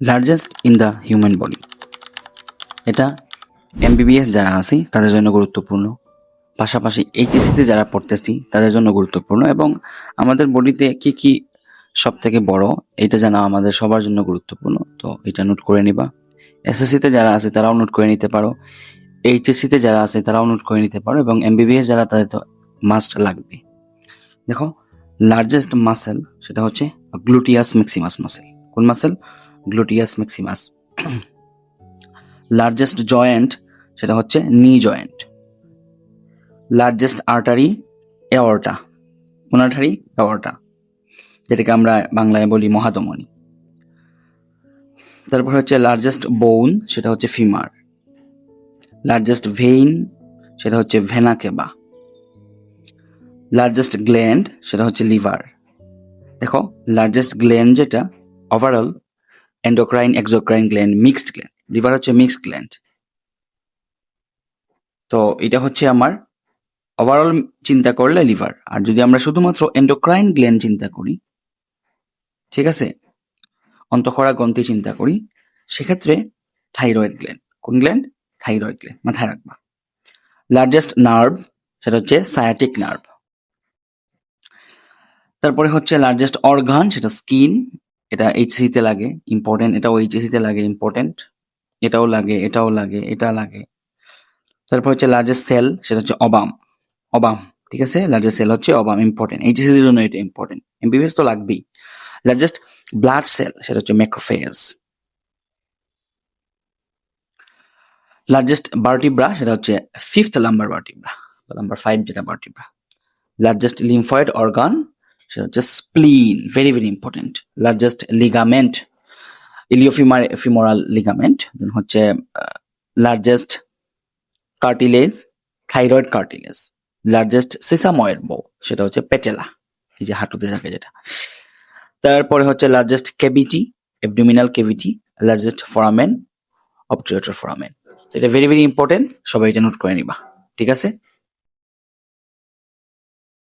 Largest in the human body, এটা MBBS যারা আছি তাদের জন্য গুরুত্বপূর্ণ, পাশাপাশি এইচএসসিতে যারা পড়তেছি তাদের জন্য গুরুত্বপূর্ণ, এবং আমাদের বডিতে কি কি সব থেকে বড় এটা জানা আমাদের সবার জন্য গুরুত্বপূর্ণ। তো এটা নোট করে নিবা। এসএসসিতে যারা আছে তারাও নোট করে নিতে পারো, এইচএসসিতে যারা আছে তারাও নোট করে নিতে পারো, এবং এমবিবিএস যারা তাদের তো মাস্ট লাগবে। দেখো, লার্জেস্ট মাসেল সেটা হচ্ছে গ্লুটিয়াস ম্যাক্সিমাস মাসেল। কোন muscle? Gluteus Maximus. Largest joint সেটা হচ্ছে নি জয়েন্ট। Largest artery এওর্টা। কোন আর্টারি? এওর্টা, যেটাকে আমরা বাংলায় বলি মহাধমনী। তারপর হচ্ছে লার্জেস্ট বোন সেটা হচ্ছে ফিমার। লার্জেস্ট ভেইন সেটা হচ্ছে ভেনা কেবা। লার্জেস্ট গ্ল্যান্ড সেটা হচ্ছে লিভার। দেখো, লার্জেস্ট গ্ল্যান্ড যেটা overall endocrine, exocrine gland, mixed gland. Liver হচ্ছে মিক্সড গ্ল্যান্ড। তো এটা হচ্ছে আমার ওভারঅল চিন্তা করলে লিভার। আর যদি আমরা শুধুমাত্র এন্ডোক্রাইন গ্ল্যান্ড চিন্তা করি, ঠিক আছে, অন্তঃক্ষরা গ্রন্থি চিন্তা করি, সেক্ষেত্রে থাইরয়েড গ্ল্যান্ড। কোন গ্ল্যান্ড? থাইরয়েড গ্ল্যান্ড, মাথায় রাখবা। লার্জেস্ট নার্ভ সেটা হচ্ছে সায়াটিক নার্ভ। তারপরে হচ্ছে লার্জেস্ট অর্গান সেটা স্কিন। এটা এইচসিতে লাগে, ইম্পর্টেন্ট। এটাও এইচসিতে লাগে, ইম্পর্টেন্ট। এটাও লাগে, এটাও লাগে, এটা লাগে। তারপর হচ্ছে লার্জেস্ট সেল সেটা হচ্ছে অবাম। অবাম, ঠিক আছে, লার্জেস্ট সেল হচ্ছে অবাম, ইম্পর্টেন্ট। এইচসির জন্য এটা ইম্পর্টেন্ট, এমবিবিএস তো লাগবেই। লার্জেস্ট ব্লাড সেল সেটা হচ্ছে ম্যাক্রোফেজ। লার্জেস্ট ভার্টিব্রা সেটা হচ্ছে ফিফথ লাম্বার ভার্টিব্রা, নাম্বার 5 যেটা ভার্টিব্রা। লার্জেস্ট লিম্ফয়েড অর্গান সেটা হচ্ছে spleen, very very important. Largest ligament iliofemoral ligament. Then হচ্ছে largest cartilage, thyroid cartilage. Largest sesamoid bone সেটা হচ্ছে পেটেলা, এই যে হাঁটুতে থাকে যেটা। তারপরে হচ্ছে largest cavity, abdominal cavity. Largest foramen, obturator foramen. এটা ভেরি ভেরি ইম্পর্টেন্ট, সবাই এটা নোট করে নিবা, ঠিক আছে।